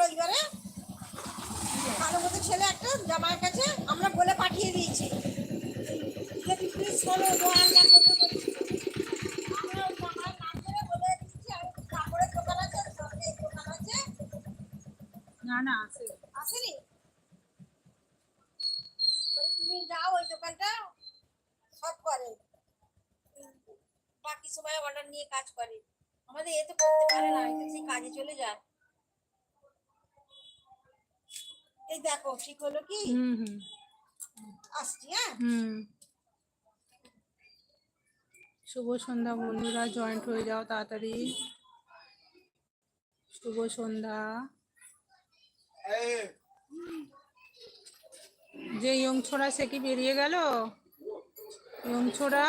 রবিবারে ভালো মতো ছেলে একটা জামাইয়ের কাছে আমরা বলে পাঠিয়ে দিয়েছি যে প্লিজ শোনো দোয়ান না করবে বলছি। আমরা ওই জামাইয়ের নাম করে বলে দিচ্ছি আর কাপড়ের দোকান আছে সঙ্গে দোকান আছে। না না আসে আসেনি তুমি যাও ওই দোকানটা সব করে বাকি সময় অর্ডার নিয়ে কাজ করে আমাদের এ তো করতে পারে না সেই কাজে চলে যায়। এই দেখো ঠিক হলো কি আসছি হ্যাঁ শুভ সন্ধ্যা বন্ধুরা, জয়েন্ট হয়ে যাও তাড়াতাড়ি। শুভ সন্ধ্যা। যে ইয়ং ছোড়া সে কি বেরিয়ে গেল? ইয়ং ছোড়া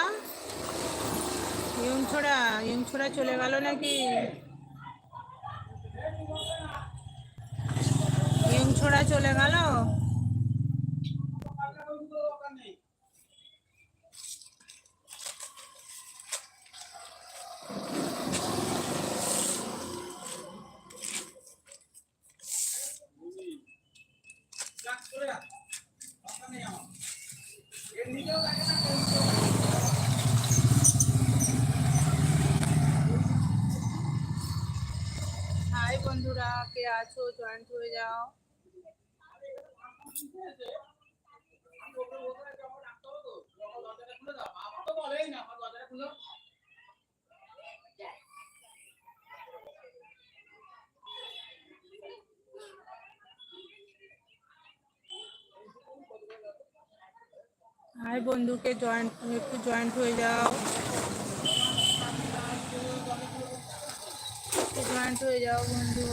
চলে গেল নাকি? ইয়ং ছোড়া চলে গেল? হাই বন্ধুরা, কে আছো জয়েন্ট হয়ে যাও। হাই বন্ধুকে একটু জয়েন্ট হয়ে যাও, জয়েন্ট হয়ে যাও বন্ধু।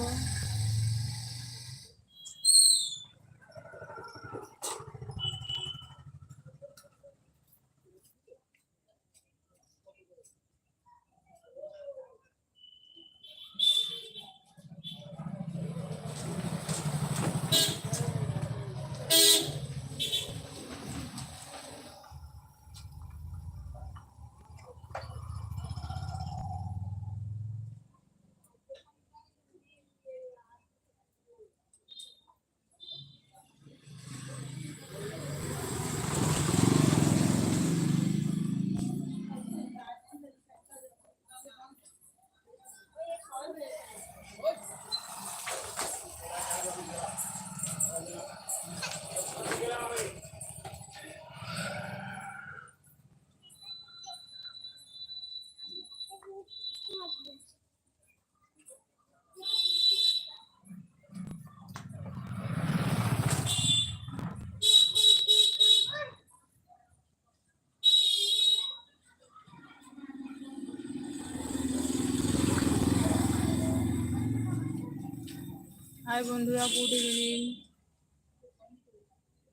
হাই বন্ধুরা, গুড ইভিনিং।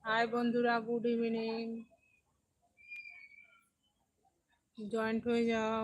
হাই বন্ধুরা, গুড ইভিনিং। জয়েন্ট হয়ে যাও।